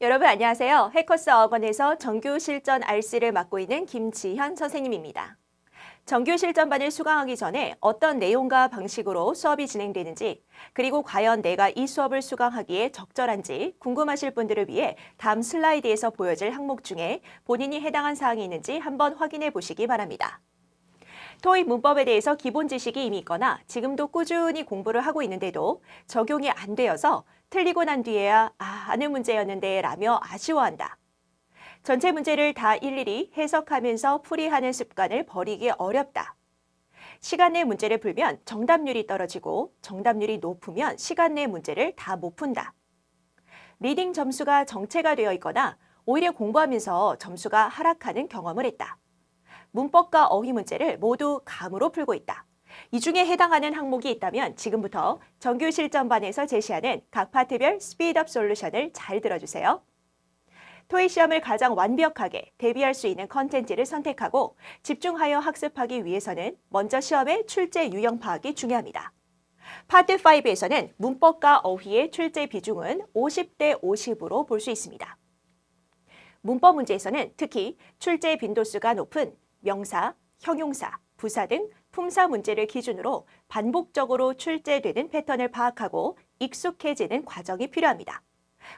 여러분 안녕하세요. 해커스 어학원에서 정규 실전 RC를 맡고 있는 김지현 선생님입니다. 정규 실전반을 수강하기 전에 어떤 내용과 방식으로 수업이 진행되는지, 그리고 과연 내가 이 수업을 수강하기에 적절한지 궁금하실 분들을 위해 다음 슬라이드에서 보여질 항목 중에 본인이 해당한 사항이 있는지 한번 확인해 보시기 바랍니다. 토익 문법에 대해서 기본 지식이 이미 있거나 지금도 꾸준히 공부를 하고 있는데도 적용이 안 되어서 틀리고 난 뒤에야 아는 문제였는데 라며 아쉬워한다. 전체 문제를 다 일일이 해석하면서 풀이하는 습관을 버리기 어렵다. 시간 내 문제를 풀면 정답률이 떨어지고 정답률이 높으면 시간 내 문제를 다 못 푼다. 리딩 점수가 정체가 되어 있거나 오히려 공부하면서 점수가 하락하는 경험을 했다. 문법과 어휘 문제를 모두 감으로 풀고 있다. 이 중에 해당하는 항목이 있다면 지금부터 정규 실전반에서 제시하는 각 파트별 스피드업 솔루션을 잘 들어주세요. 토익 시험을 가장 완벽하게 대비할 수 있는 컨텐츠를 선택하고 집중하여 학습하기 위해서는 먼저 시험의 출제 유형 파악이 중요합니다. 파트 5에서는 문법과 어휘의 출제 비중은 50대 50으로 볼 수 있습니다. 문법 문제에서는 특히 출제 빈도수가 높은 명사, 형용사, 부사 등 품사 문제를 기준으로 반복적으로 출제되는 패턴을 파악하고 익숙해지는 과정이 필요합니다.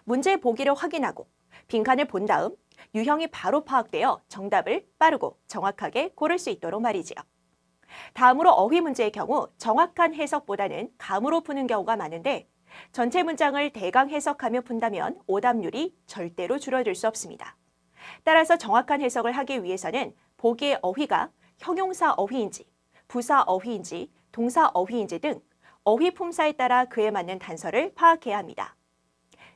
문제 보기를 확인하고 빈칸을 본 다음 유형이 바로 파악되어 정답을 빠르고 정확하게 고를 수 있도록 말이지요. 다음으로 어휘 문제의 경우 정확한 해석보다는 감으로 푸는 경우가 많은데 전체 문장을 대강 해석하며 푼다면 오답률이 절대로 줄어들 수 없습니다. 따라서 정확한 해석을 하기 위해서는 보기의 어휘가 형용사 어휘인지, 부사 어휘인지, 동사 어휘인지 등 어휘 품사에 따라 그에 맞는 단서를 파악해야 합니다.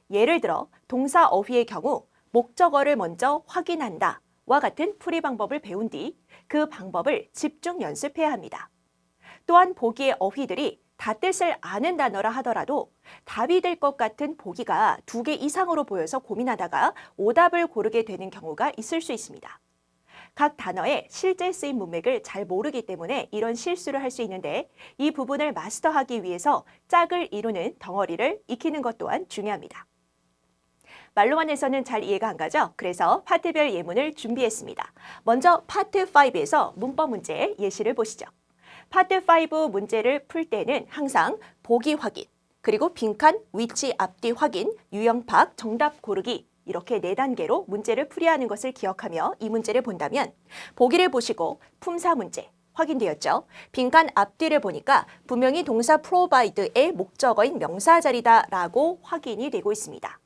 예를 들어 동사 어휘의 경우 목적어를 먼저 확인한다 와 같은 풀이 방법을 배운 뒤 그 방법을 집중 연습해야 합니다. 또한 보기의 어휘들이 다 뜻을 아는 단어라 하더라도 답이 될 것 같은 보기가 2개 이상으로 보여서 고민하다가 오답을 고르게 되는 경우가 있을 수 있습니다. 각 단어의 실제 쓰임 문맥을 잘 모르기 때문에 이런 실수를 할 수 있는데 이 부분을 마스터하기 위해서 짝을 이루는 덩어리를 익히는 것 또한 중요합니다. 말로만 해서는 잘 이해가 안 가죠? 그래서 파트별 예문을 준비했습니다. 먼저 파트 5에서 문법 문제 예시를 보시죠. 파트 5 문제를 풀 때는 항상 보기 확인, 그리고 빈칸, 위치, 앞뒤 확인, 유형 파악, 정답 고르기 이렇게 4단계로 문제를 풀이하는 것을 기억하며 이 문제를 본다면 보기를 보시고 품사 문제 확인되었죠? 빈칸 앞뒤를 보니까 분명히 동사 provide의 목적어인 명사 자리다 라고 확인이 되고 있습니다.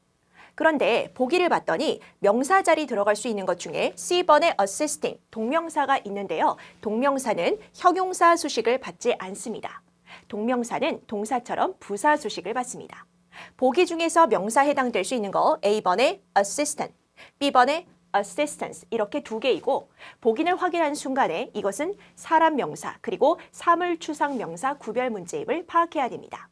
그런데 보기를 봤더니 명사 자리 들어갈 수 있는 것 중에 C번에 assisting, 동명사가 있는데요. 동명사는 형용사 수식을 받지 않습니다. 동명사는 동사처럼 부사 수식을 받습니다. 보기 중에서 명사 해당될 수 있는 거 A번에 assistant, B번에 assistance 이렇게 2개이고 보기를 확인하는 순간에 이것은 사람 명사 그리고 사물추상 명사 구별 문제임을 파악해야 됩니다.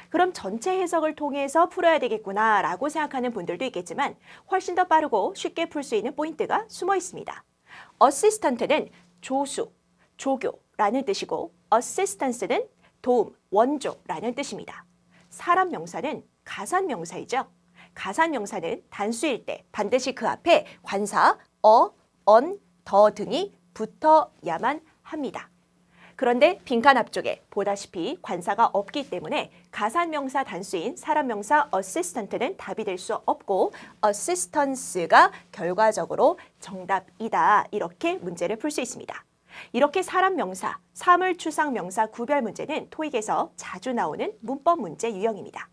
그럼 전체 해석을 통해서 풀어야 되겠구나 라고 생각하는 분들도 있겠지만 훨씬 더 빠르고 쉽게 풀 수 있는 포인트가 숨어 있습니다. assistant는 조수, 조교라는 뜻이고 assistance는 도움, 원조라는 뜻입니다. 사람 명사는 가산 명사이죠. 가산 명사는 단수일 때 반드시 그 앞에 관사, on, 더 등이 붙어야만 합니다. 그런데 빈칸 앞쪽에 보다시피 관사가 없기 때문에 가산명사 단수인 사람명사 assistant는 답이 될 수 없고 assistance가 결과적으로 정답이다. 이렇게 문제를 풀 수 있습니다. 이렇게 사람명사, 사물추상명사 구별 문제는 토익에서 자주 나오는 문법 문제 유형입니다.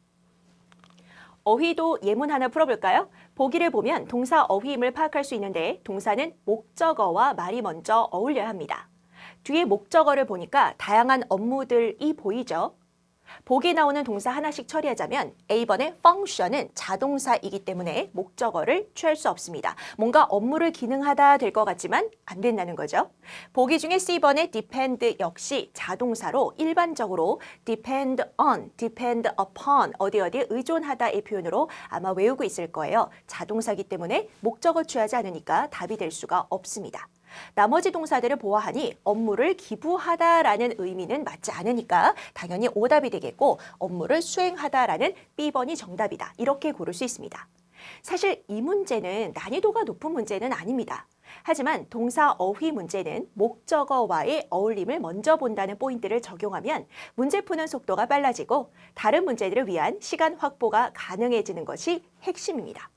어휘도 예문 하나 풀어볼까요? 보기를 보면 동사 어휘임을 파악할 수 있는데 동사는 목적어와 말이 먼저 어울려야 합니다. 뒤에 목적어를 보니까 다양한 업무들이 보이죠. 보기에 나오는 동사 하나씩 처리하자면 A번의 function은 자동사이기 때문에 목적어를 취할 수 없습니다. 뭔가 업무를 기능하다 될 것 같지만 안 된다는 거죠. 보기 중에 C번의 depend 역시 자동사로 일반적으로 depend on, depend upon 어디에 의존하다의 표현으로 아마 외우고 있을 거예요. 자동사이기 때문에 목적어 취하지 않으니까 답이 될 수가 없습니다. 나머지 동사들을 보아하니 업무를 기부하다라는 의미는 맞지 않으니까 당연히 오답이 되겠고 업무를 수행하다라는 B번이 정답이다. 이렇게 고를 수 있습니다. 사실 이 문제는 난이도가 높은 문제는 아닙니다. 하지만 동사 어휘 문제는 목적어와의 어울림을 먼저 본다는 포인트를 적용하면 문제 푸는 속도가 빨라지고 다른 문제들을 위한 시간 확보가 가능해지는 것이 핵심입니다.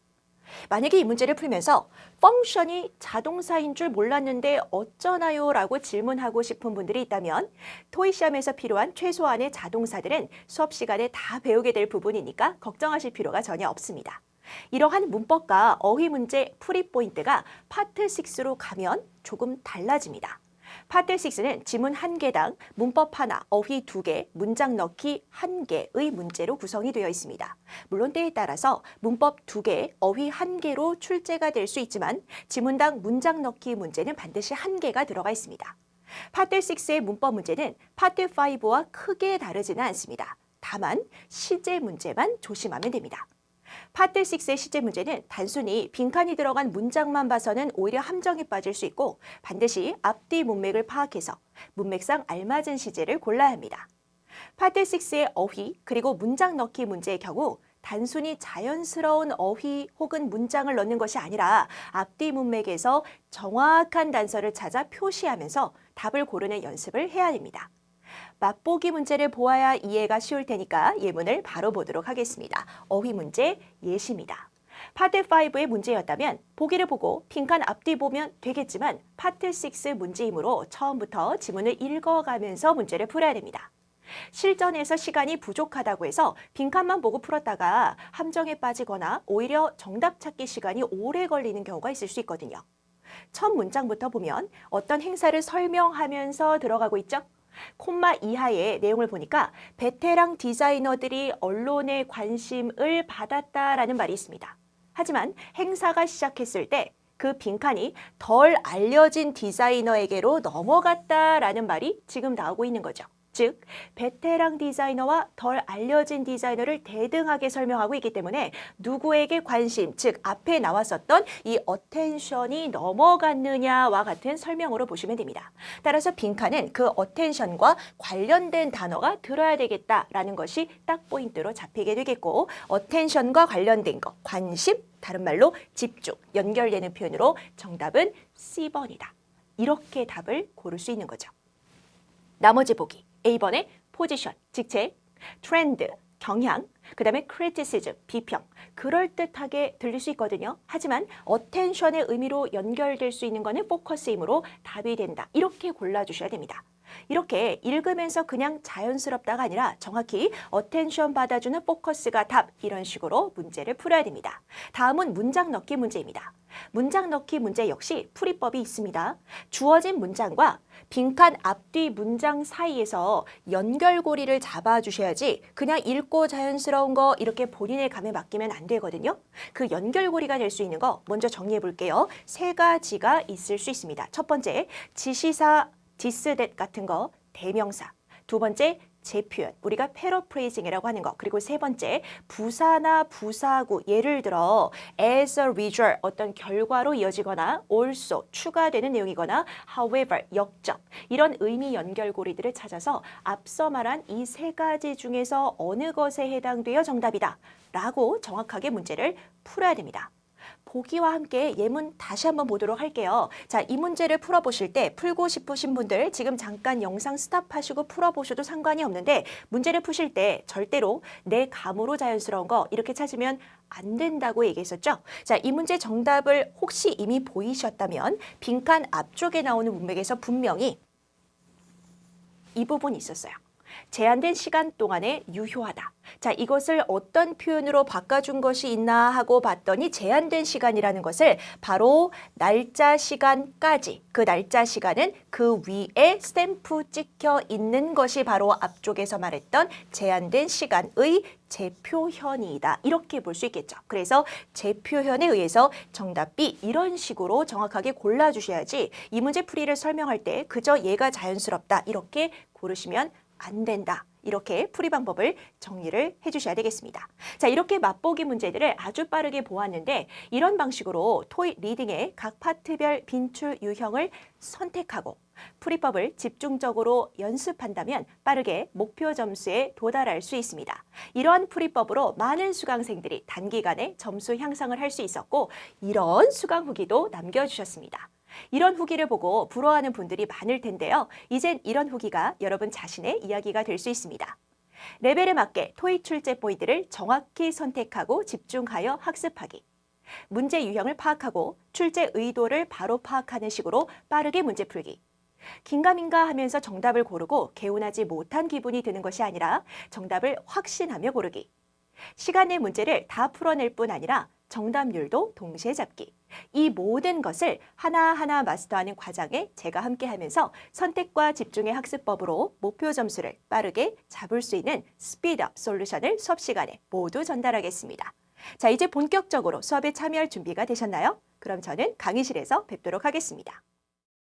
만약에 이 문제를 풀면서 펑션이 자동사인 줄 몰랐는데 어쩌나요? 라고 질문하고 싶은 분들이 있다면 토익 시험에서 필요한 최소한의 자동사들은 수업 시간에 다 배우게 될 부분이니까 걱정하실 필요가 전혀 없습니다. 이러한 문법과 어휘 문제 풀이 포인트가 파트 6로 가면 조금 달라집니다. 파트 6는 지문 1개당 문법 하나, 어휘 2개, 문장 넣기 1개의 문제로 구성이 되어 있습니다. 물론 때에 따라서 문법 2개, 어휘 1개로 출제가 될 수 있지만 지문당 문장 넣기 문제는 반드시 1개가 들어가 있습니다. 파트 6의 문법 문제는 파트 5와 크게 다르지는 않습니다. 다만 시제 문제만 조심하면 됩니다. 파트 6의 시제 문제는 단순히 빈칸이 들어간 문장만 봐서는 오히려 함정에 빠질 수 있고 반드시 앞뒤 문맥을 파악해서 문맥상 알맞은 시제를 골라야 합니다. 파트 6의 어휘 그리고 문장 넣기 문제의 경우 단순히 자연스러운 어휘 혹은 문장을 넣는 것이 아니라 앞뒤 문맥에서 정확한 단서를 찾아 표시하면서 답을 고르는 연습을 해야 됩니다. 맛보기 문제를 보아야 이해가 쉬울 테니까 예문을 바로 보도록 하겠습니다. 어휘 문제 예시입니다. 파트 5의 문제였다면 보기를 보고 빈칸 앞뒤 보면 되겠지만 파트 6 문제이므로 처음부터 지문을 읽어가면서 문제를 풀어야 됩니다. 실전에서 시간이 부족하다고 해서 빈칸만 보고 풀었다가 함정에 빠지거나 오히려 정답 찾기 시간이 오래 걸리는 경우가 있을 수 있거든요. 첫 문장부터 보면 어떤 행사를 설명하면서 들어가고 있죠? 콤마 이하의 내용을 보니까 베테랑 디자이너들이 언론의 관심을 받았다라는 말이 있습니다. 하지만 행사가 시작했을 때 그 빈칸이 덜 알려진 디자이너에게로 넘어갔다라는 말이 지금 나오고 있는 거죠. 즉, 베테랑 디자이너와 덜 알려진 디자이너를 대등하게 설명하고 있기 때문에 누구에게 관심, 즉 앞에 나왔었던 이 어텐션이 넘어갔느냐와 같은 설명으로 보시면 됩니다. 따라서 빈칸은 그 어텐션과 관련된 단어가 들어야 되겠다라는 것이 딱 포인트로 잡히게 되겠고 어텐션과 관련된 것, 관심, 다른 말로 집중, 연결되는 표현으로 정답은 C번이다. 이렇게 답을 고를 수 있는 거죠. 나머지 보기. A번의 포지션, 직책, 트렌드, 경향, 그 다음에 criticism, 비평. 그럴듯하게 들릴 수 있거든요. 하지만 attention의 의미로 연결될 수 있는 거는 포커스이므로 답이 된다. 이렇게 골라주셔야 됩니다. 이렇게 읽으면서 그냥 자연스럽다가 아니라 정확히 attention 받아주는 포커스가 답 이런 식으로 문제를 풀어야 됩니다. 다음은 문장 넣기 문제입니다. 문장 넣기 문제 역시 풀이법이 있습니다. 주어진 문장과 빈칸 앞뒤 문장 사이에서 연결고리를 잡아주셔야지 그냥 읽고 자연스러운 거 이렇게 본인의 감에 맡기면 안 되거든요. 그 연결고리가 될 수 있는 거 먼저 정리해 볼게요. 3가지가 있을 수 있습니다. 첫 번째, 지시사, this, that 같은 거, 대명사. 두 번째, 재표현, 우리가 패러프레이징이라고 하는 거. 그리고 세 번째, 부사나 부사구, 예를 들어 as a result, 어떤 결과로 이어지거나 also, 추가되는 내용이거나 however, 역적. 이런 의미 연결고리들을 찾아서 앞서 말한 이 3가지 중에서 어느 것에 해당되어 정답이다 라고 정확하게 문제를 풀어야 됩니다. 보기와 함께 예문 다시 한번 보도록 할게요. 자, 이 문제를 풀어보실 때 풀고 싶으신 분들 지금 잠깐 영상 스탑하시고 풀어보셔도 상관이 없는데 문제를 푸실 때 절대로 내 감으로 자연스러운 거 이렇게 찾으면 안 된다고 얘기했었죠. 자, 이 문제 정답을 혹시 이미 보이셨다면 빈칸 앞쪽에 나오는 문맥에서 분명히 이 부분이 있었어요. 제한된 시간 동안에 유효하다. 자, 이것을 어떤 표현으로 바꿔준 것이 있나 하고 봤더니 제한된 시간이라는 것을 바로 날짜 시간까지, 그 날짜 시간은 그 위에 스탬프 찍혀 있는 것이 바로 앞쪽에서 말했던 제한된 시간의 재표현이다. 이렇게 볼 수 있겠죠. 그래서 재표현에 의해서 정답 B 이런 식으로 정확하게 골라주셔야지 이 문제 풀이를 설명할 때 그저 얘가 자연스럽다 이렇게 고르시면 안 된다. 이렇게 풀이 방법을 정리를 해주셔야 되겠습니다. 자, 이렇게 맛보기 문제들을 아주 빠르게 보았는데 이런 방식으로 토익 리딩의 각 파트별 빈출 유형을 선택하고 풀이법을 집중적으로 연습한다면 빠르게 목표 점수에 도달할 수 있습니다. 이러한 풀이법으로 많은 수강생들이 단기간에 점수 향상을 할 수 있었고 이런 수강 후기도 남겨주셨습니다. 이런 후기를 보고 부러워하는 분들이 많을 텐데요. 이젠 이런 후기가 여러분 자신의 이야기가 될 수 있습니다. 레벨에 맞게 토익 출제 포인트를 정확히 선택하고 집중하여 학습하기. 문제 유형을 파악하고 출제 의도를 바로 파악하는 식으로 빠르게 문제 풀기. 긴가민가 하면서 정답을 고르고 개운하지 못한 기분이 드는 것이 아니라 정답을 확신하며 고르기. 시간 내 문제를 다 풀어낼 뿐 아니라 정답률도 동시에 잡기. 이 모든 것을 하나하나 마스터하는 과정에 제가 함께하면서 선택과 집중의 학습법으로 목표 점수를 빠르게 잡을 수 있는 스피드업 솔루션을 수업 시간에 모두 전달하겠습니다. 자, 이제 본격적으로 수업에 참여할 준비가 되셨나요? 그럼 저는 강의실에서 뵙도록 하겠습니다.